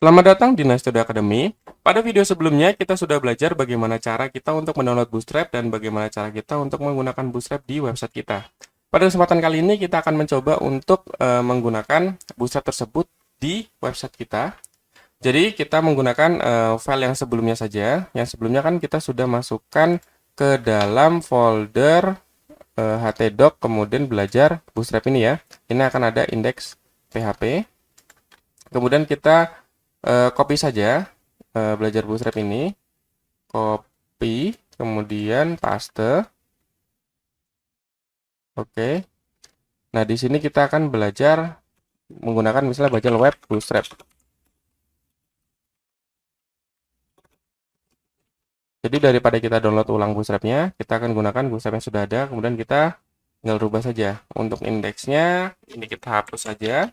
Selamat datang di Nice Studio Academy. Pada video sebelumnya, kita sudah belajar bagaimana cara kita untuk mendownload Bootstrap dan bagaimana cara kita untuk menggunakan Bootstrap di website kita. Pada kesempatan kali ini, kita akan mencoba untuk menggunakan Bootstrap tersebut di website kita. Jadi, kita menggunakan file yang sebelumnya saja. Yang sebelumnya kan kita sudah masukkan ke dalam folder htdoc, kemudian belajar Bootstrap ini ya. Ini akan ada index PHP. Kemudian kita copy saja belajar Bootstrap ini, copy, kemudian paste. Oke. Nah, di sini kita akan belajar menggunakan misalnya belajar web Bootstrap. Jadi daripada kita download ulang Bootstrapnya, kita akan gunakan Bootstrap yang sudah ada, kemudian kita tinggal rubah saja. Untuk indeksnya, ini kita hapus saja.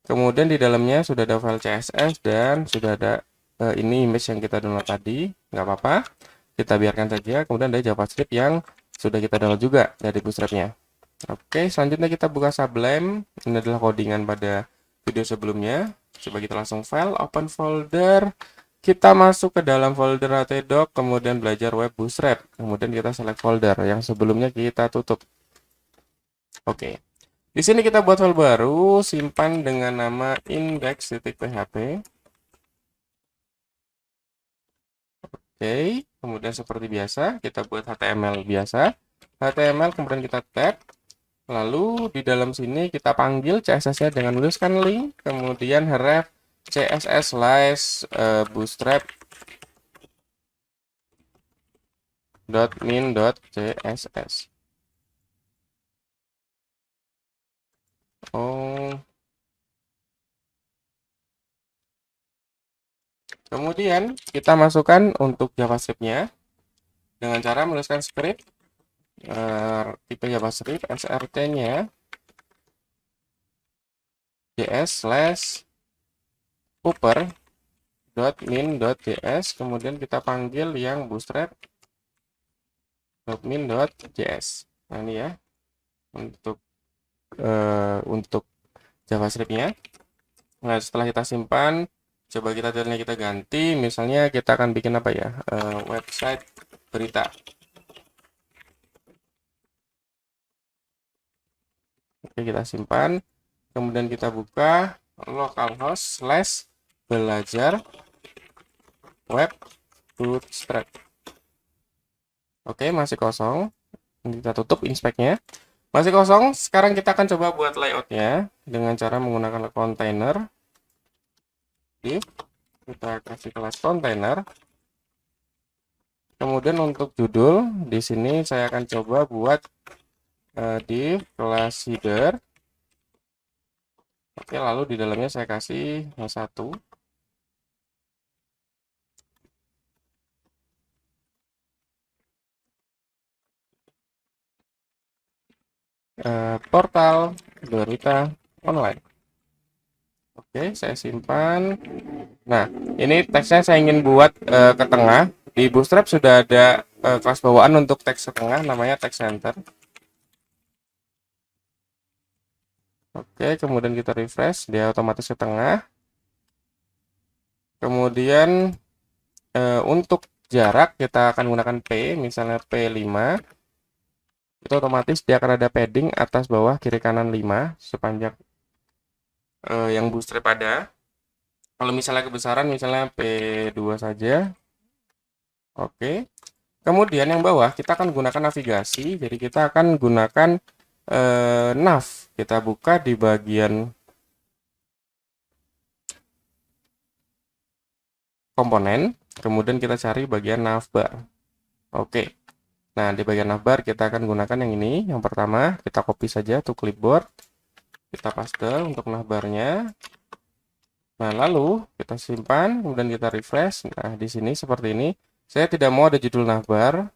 Kemudian di dalamnya sudah ada file CSS dan sudah ada ini image yang kita download tadi, nggak apa-apa. Kita biarkan saja. Kemudian ada JavaScript yang sudah kita download juga dari Bootstrapnya. Oke, selanjutnya kita buka Sublime. Ini adalah codingan pada video sebelumnya. Coba kita langsung file, open folder. Kita masuk ke dalam folder htdoc, kemudian belajar web Bootstrap. Kemudian kita select folder yang sebelumnya kita tutup. Oke. Di sini kita buat file baru, simpan dengan nama index.php. Oke, kemudian seperti biasa, kita buat HTML biasa. HTML kemudian kita tag. Lalu di dalam sini kita panggil CSS-nya dengan menuliskan link, kemudian href css bootstrap.min.css. Oh. Kemudian kita masukkan untuk JavaScript-nya dengan cara menuliskan script tipe JavaScript srt-nya js/upper.min.js, kemudian kita panggil yang bootstrap.min.js. Nah, ini ya untuk JavaScript-nya. Nah, setelah kita simpan, coba kita detailnya kita ganti. Misalnya kita akan bikin apa ya? Website berita. Oke, kita simpan. Kemudian kita buka localhost / belajar web Bootstrap. Oke, masih kosong. Ini kita tutup inspect-nya. Masih kosong. Sekarang kita akan coba buat layout-nya dengan cara menggunakan container. Kita kasih kelas container. Kemudian untuk judul, di sini saya akan coba buat di kelas header. Oke, lalu di dalamnya saya kasih satu. Portal berita online. Oke, saya simpan. Nah, ini teksnya saya ingin buat ke tengah. Di Bootstrap sudah ada kelas bawaan untuk teks ke tengah, namanya text center. Oke, kemudian kita refresh, dia otomatis ke tengah. Kemudian untuk jarak kita akan gunakan P, misalnya P5. Itu otomatis dia akan ada padding atas bawah kiri kanan 5 sepanjang yang Bootstrap ada. Kalau misalnya kebesaran misalnya P2 saja. Oke. Kemudian yang bawah kita akan gunakan navigasi. Jadi kita akan gunakan nav. Kita buka di bagian komponen, kemudian kita cari bagian navbar. Oke. Nah, di bagian navbar kita akan gunakan yang ini. Yang pertama, kita copy saja to clipboard. Kita paste untuk navbarnya. Nah, lalu kita simpan, kemudian kita refresh. Nah, di sini seperti ini. Saya tidak mau ada judul navbar.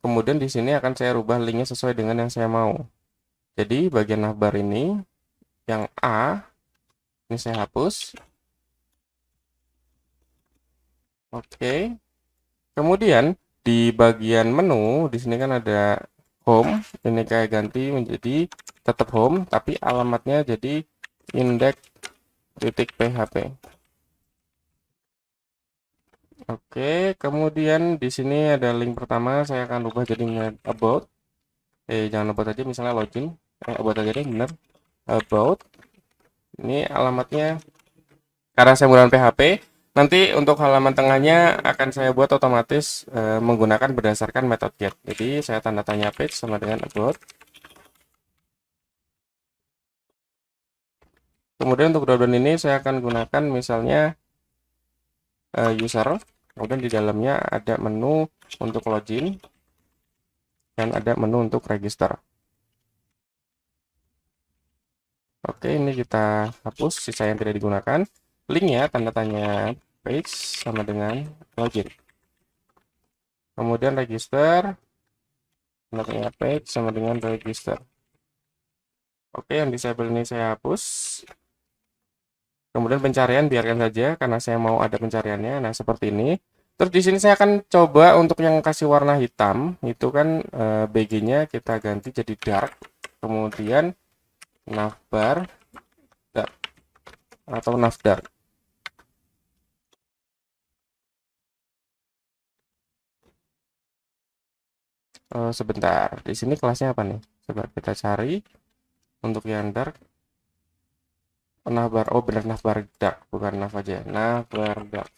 Kemudian di sini akan saya rubah linknya sesuai dengan yang saya mau. Jadi bagian navbar ini, yang A, ini saya hapus. Oke. Kemudian di bagian menu, di sini kan ada home. Ini kayak ganti menjadi tetap home, tapi alamatnya jadi index.php. Oke, kemudian di sini ada link pertama, saya akan ubah jadi about. Jangan about aja, misalnya login. About aja deh, bener. About. Ini alamatnya, karena saya menggunakan PHP. Nanti untuk halaman tengahnya akan saya buat otomatis menggunakan berdasarkan method get. Jadi saya tanda tanya page sama dengan about. Kemudian untuk dropdown ini saya akan gunakan misalnya user. Kemudian di dalamnya ada menu untuk login dan ada menu untuk register. Oke, ini kita hapus sisa yang tidak digunakan. Linknya tanda tanya page sama dengan login. Kemudian register, tanda tanya page sama dengan register. Oke, yang disable ini saya hapus. Kemudian pencarian biarkan saja karena saya mau ada pencariannya. Nah, seperti ini. Terus di sini saya akan coba untuk yang kasih warna hitam, itu kan BG-nya kita ganti jadi dark. Kemudian navbar dark atau navdark. Sebentar, di sini kelasnya apa nih? Coba kita cari untuk yang dark. Navbar, oh benar navbar dark, bukan nav aja. Navbar dark.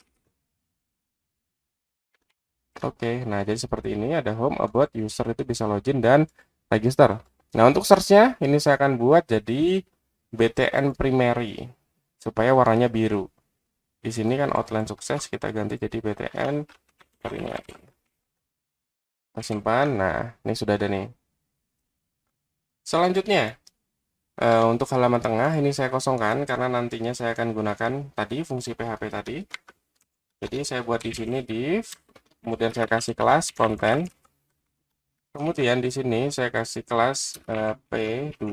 Oke, nah jadi seperti ini ada home, about, user itu bisa login dan register. Nah untuk searchnya ini saya akan buat jadi BTN primary supaya warnanya biru. Di sini kan outline sukses kita ganti jadi BTN primary. Kita simpan. Nah ini sudah ada nih. Selanjutnya untuk halaman tengah ini saya kosongkan karena nantinya saya akan gunakan tadi fungsi PHP tadi. Jadi saya buat di sini div, kemudian saya kasih kelas konten. Kemudian di sini saya kasih kelas P2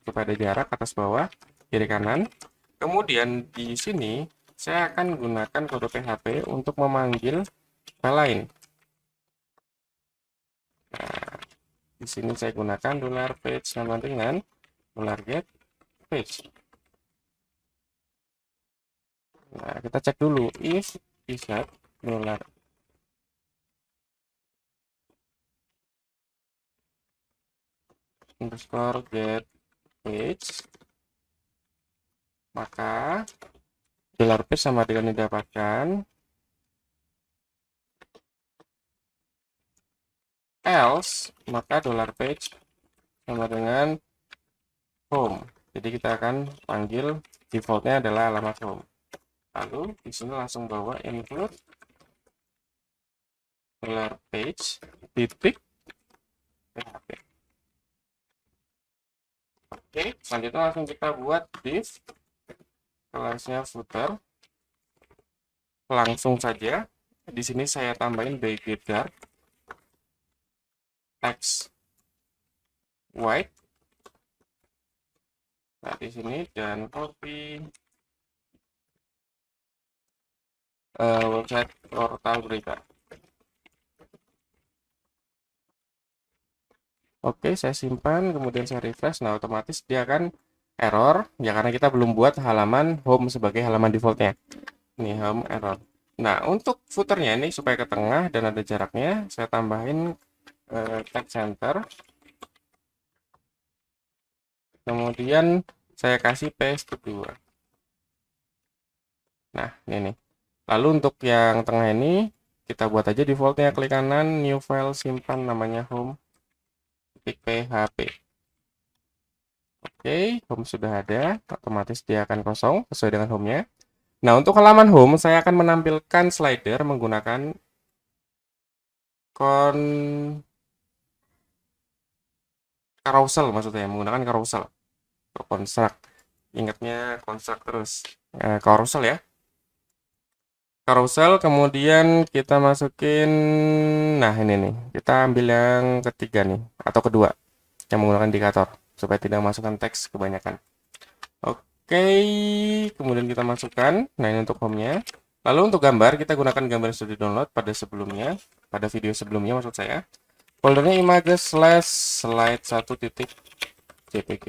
kepada jarak atas bawah, kiri kanan. Kemudian di sini saya akan gunakan kode PHP untuk memanggil file lain. Nah, di sini saya gunakan $page sama dengan $get page. Nah, kita cek dulu if isn't $get page, maka $page sama dengan didapatkan, else maka $page sama dengan home. Jadi kita akan panggil defaultnya adalah alamat home. Lalu di sini langsung bawa include $page titik PHP. Oke, selanjutnya langsung kita buat div kelasnya footer. Langsung saja di sini saya tambahin BG dark text white. Nah, di sini dan copy website portal berita. Oke, saya simpan, kemudian saya refresh. Nah, otomatis dia akan error, ya karena kita belum buat halaman home sebagai halaman defaultnya. Ini home error. Nah, untuk footernya ini supaya ke tengah dan ada jaraknya, saya tambahin tag center. Kemudian saya kasih paste kedua. Nah, ini nih. Lalu untuk yang tengah ini, kita buat aja defaultnya, klik kanan, new file, simpan namanya home, ketik php. Oke, home sudah ada, otomatis dia akan kosong sesuai dengan home-nya. Nah, untuk halaman home, saya akan menampilkan slider menggunakan carousel, maksudnya menggunakan carousel. Construct. Ingatnya construct terus. Carousel ya. Carousel, kemudian kita masukin, nah ini nih, kita ambil yang ketiga nih, atau kedua, yang menggunakan indikator, supaya tidak masukkan teks kebanyakan. Oke, kemudian kita masukkan, nah ini untuk home-nya. Lalu untuk gambar, kita gunakan gambar yang sudah di-download pada sebelumnya, pada video sebelumnya maksud saya. Foldernya image/slide1.jpg.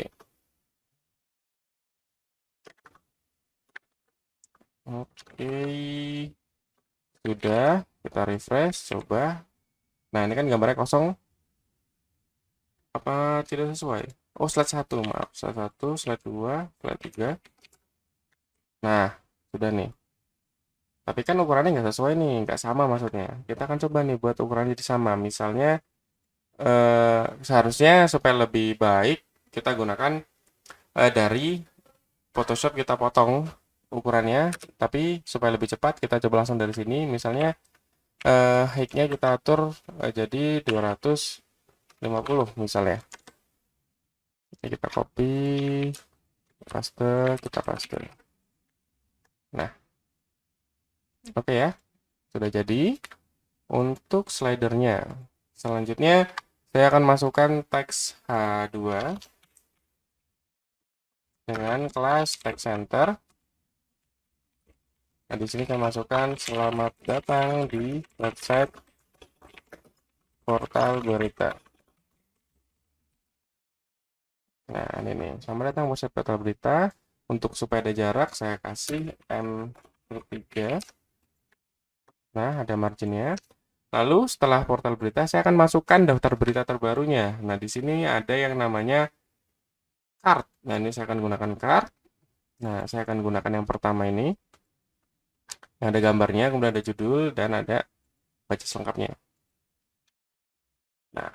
Oke, Sudah, kita refresh, coba. Nah, ini kan gambarnya kosong. Apa tidak sesuai? Oh, slide 1, maaf. Slide 1, slide 2, slide 3. Nah, sudah nih. Tapi kan ukurannya nggak sesuai nih, nggak sama maksudnya. Kita akan coba nih buat ukurannya jadi sama. Misalnya, seharusnya supaya lebih baik, kita gunakan dari Photoshop kita potong ukurannya. Tapi supaya lebih cepat, kita coba langsung dari sini. Misalnya, height-nya kita atur jadi 250 misalnya. Ini kita copy, paste, kita paste. Nah, oke ya, sudah jadi. Untuk slidernya, selanjutnya saya akan masukkan teks H2 dengan kelas text center. Nah, di sini saya masukkan selamat datang di website portal berita. Nah, ini nih, selamat datang website portal berita. Untuk supaya ada jarak, saya kasih M3. Nah, ada marginnya. Lalu setelah portal berita, saya akan masukkan daftar berita terbarunya. Nah, di sini ada yang namanya card. Nah, ini saya akan gunakan card. Nah, saya akan gunakan yang pertama ini. Yang ada gambarnya, kemudian ada judul, dan ada baca selengkapnya. Nah,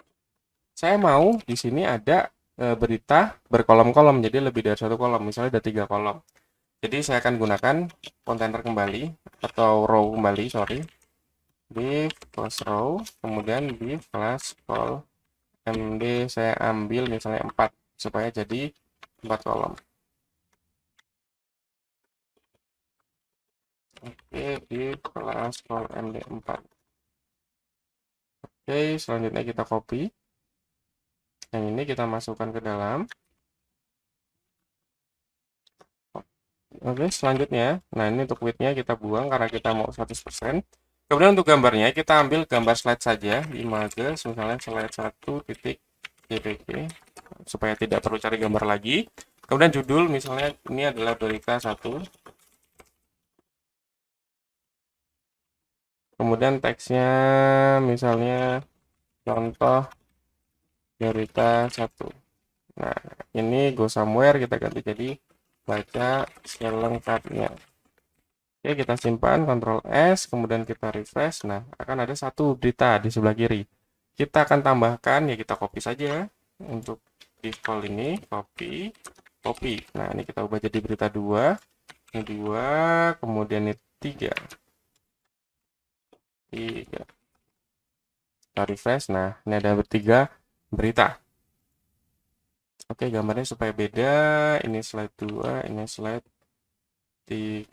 saya mau di sini ada berita berkolom-kolom, jadi lebih dari satu kolom. Misalnya ada 3 kolom. Jadi saya akan gunakan kontainer kembali, atau row kembali, sorry. Div plus row, kemudian div plus col MD saya ambil misalnya 4 supaya jadi 4 kolom. Oke, div plus col MD 4. Oke, selanjutnya kita copy. Yang ini kita masukkan ke dalam. Oke, selanjutnya. Nah, ini untuk width-nya kita buang karena kita mau 100%. Kemudian untuk gambarnya kita ambil gambar slide saja, image misalnya slide 1.jpg supaya tidak perlu cari gambar lagi. Kemudian judul misalnya ini adalah berita 1. Kemudian teksnya misalnya contoh berita 1. Nah, ini go somewhere kita ganti jadi baca selengkapnya. Oke, kita simpan, Ctrl S, kemudian kita refresh. Nah, akan ada satu berita di sebelah kiri. Kita akan tambahkan, ya kita copy saja. Untuk default ini, copy, copy. Nah, ini kita ubah jadi berita 2. Ini 2, kemudian ini 3. 3. Kita refresh. Nah, ini ada 3 berita. Oke, gambarnya supaya beda. Ini slide 2, ini slide 3.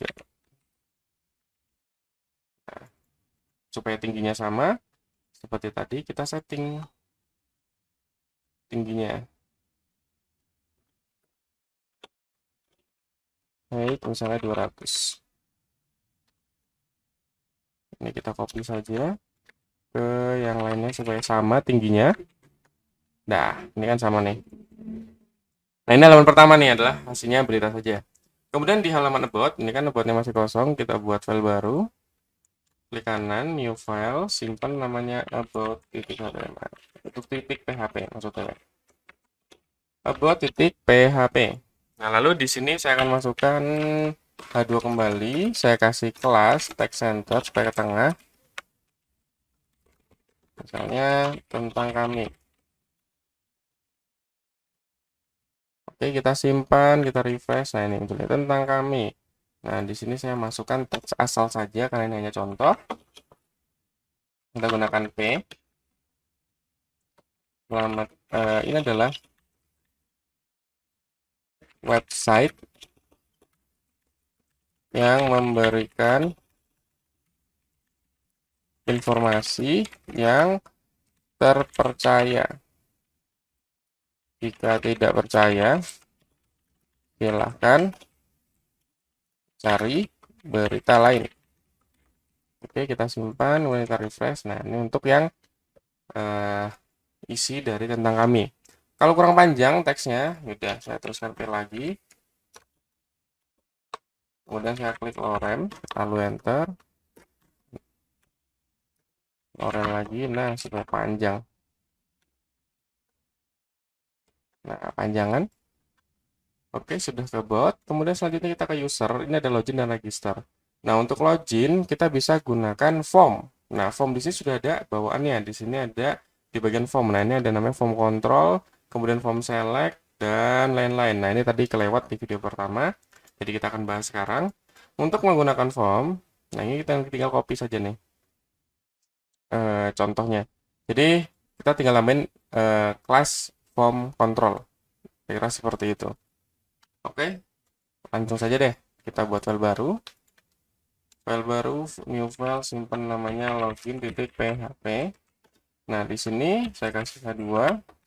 Nah, supaya tingginya sama, seperti tadi kita setting tingginya. Height misalnya 200. Ini kita copy saja ke yang lainnya supaya sama tingginya. Nah, ini kan sama nih. Nah, ini halaman pertama nih adalah hasilnya berita saja. Kemudian di halaman about, ini kan aboutnya masih kosong, kita buat file baru. Klik kanan, new file, simpan namanya about.html. Untuk titik PHP maksudnya. About.php. Nah, lalu di sini saya akan masukkan H2 kembali, saya kasih kelas text center supaya ke tengah. Misalnya tentang kami. Oke, kita simpan, kita refresh. Nah, ini judulnya tentang kami. Nah, di sini saya masukkan teks asal saja karena ini hanya contoh. Kita gunakan P. Selamat, ini adalah website yang memberikan informasi yang terpercaya. Jika tidak percaya, silahkan cari berita lain. Oke, kita simpan, kemudian kita refresh. Nah, ini untuk yang isi dari tentang kami. Kalau kurang panjang teksnya, udah saya teruskan P lagi. Kemudian saya klik lorem, lalu enter. Loren lagi, nah supaya panjang. Nah, panjangan. Oke, sudah ke bot. Kemudian selanjutnya kita ke user. Ini ada login dan register. Nah, untuk login kita bisa gunakan form. Nah, form di sini sudah ada bawaannya. Di sini ada di bagian form. Nah, ini ada namanya form control, kemudian form select, dan lain-lain. Nah, ini tadi kelewat di video pertama. Jadi kita akan bahas sekarang. Untuk menggunakan form, nah ini kita tinggal copy saja nih contohnya. Jadi kita tinggal nambahin class form control. Kira seperti itu. Oke, langsung saja deh. Kita buat file baru. File baru, new file, simpan namanya login.php. Nah, di sini saya kasih H2,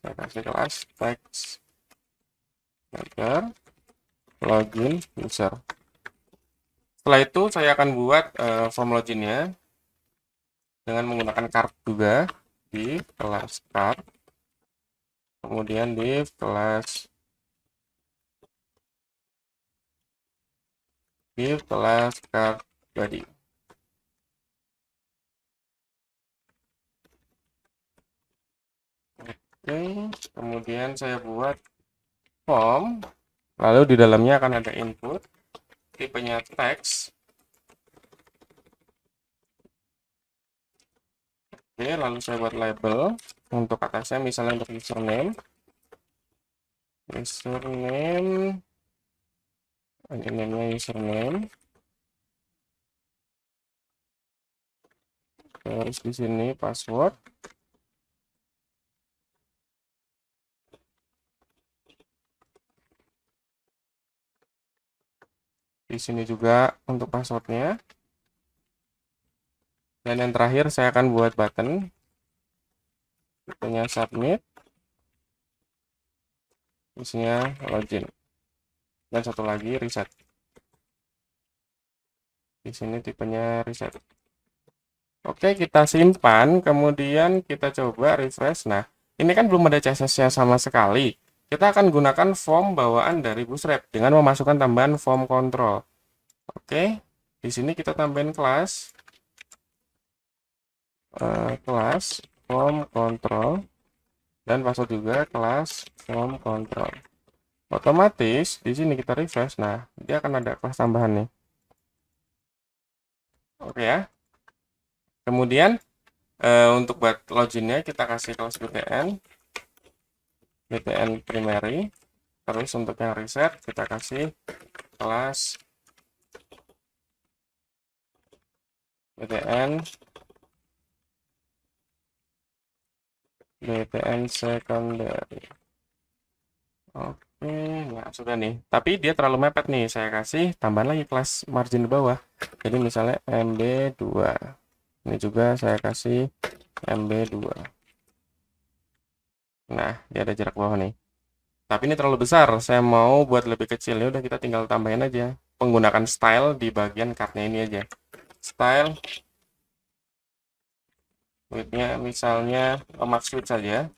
saya kasih kelas text header login user. Setelah itu saya akan buat form loginnya dengan menggunakan card juga di kelas card. Kemudian di kelas card body. Oke, kemudian saya buat form, lalu di dalamnya akan ada input, tipenya text. Oke, lalu saya buat label untuk atasnya, misalnya untuk username, ini namanya username. Terus di sini password. Di sini juga untuk passwordnya. Dan yang terakhir saya akan buat button. Tipenya submit. Isinya login. Dan satu lagi reset. Di sini tipenya reset. Oke, kita simpan, kemudian kita coba refresh. Nah, ini kan belum ada CSS-nya sama sekali. Kita akan gunakan form bawaan dari Bootstrap dengan memasukkan tambahan form control. Oke, di sini kita tambahin kelas form control dan password juga kelas form control. Otomatis di sini kita refresh. Nah, dia akan ada kelas tambahan nih. Oke ya. Kemudian untuk buat loginnya kita kasih kelas btn primary. Terus untuk yang reset kita kasih kelas btn secondary. Oke, nah sudah nih. Tapi dia terlalu mepet nih. Saya kasih tambahan lagi kelas margin di bawah. Jadi misalnya MB2. Ini juga saya kasih MB2. Nah, dia ada jarak bawah nih. Tapi ini terlalu besar. Saya mau buat lebih kecil. Ya udah kita tinggal tambahin aja. Menggunakan style di bagian cardnya ini aja. Style width-nya misalnya max width saja.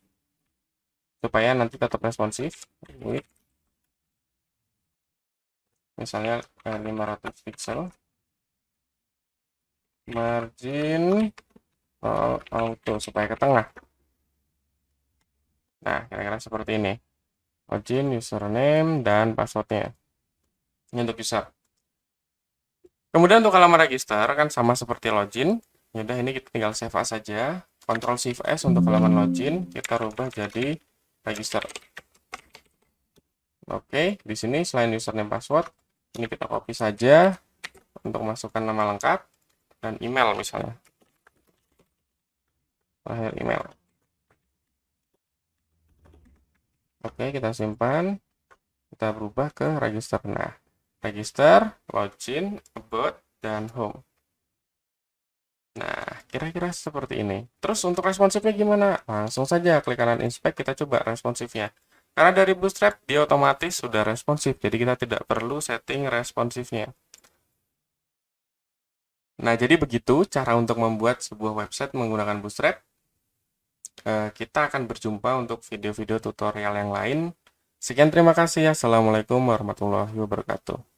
Supaya nanti tetap responsif. Width misalnya 500 pixel. Margin auto supaya ke tengah. Nah, kira-kira seperti ini. Login, username, dan passwordnya. Ini untuk user. Kemudian untuk halaman register kan sama seperti login. Yaudah, ini kita tinggal save as saja. Ctrl Shift S untuk halaman login kita rubah jadi register. Oke, di sini selain username password, ini kita copy saja untuk masukkan nama lengkap dan email misalnya. Terakhir email. Oke, kita simpan. Kita berubah ke register. Nah, register, login, about, dan home. Nah, kira-kira seperti ini. Terus untuk responsifnya gimana? Langsung saja klik kanan inspect, kita coba responsifnya. Karena dari Bootstrap, dia otomatis sudah responsif. Jadi kita tidak perlu setting responsifnya. Nah, jadi begitu cara untuk membuat sebuah website menggunakan Bootstrap. Kita akan berjumpa untuk video-video tutorial yang lain. Sekian, terima kasih. Assalamualaikum warahmatullahi wabarakatuh.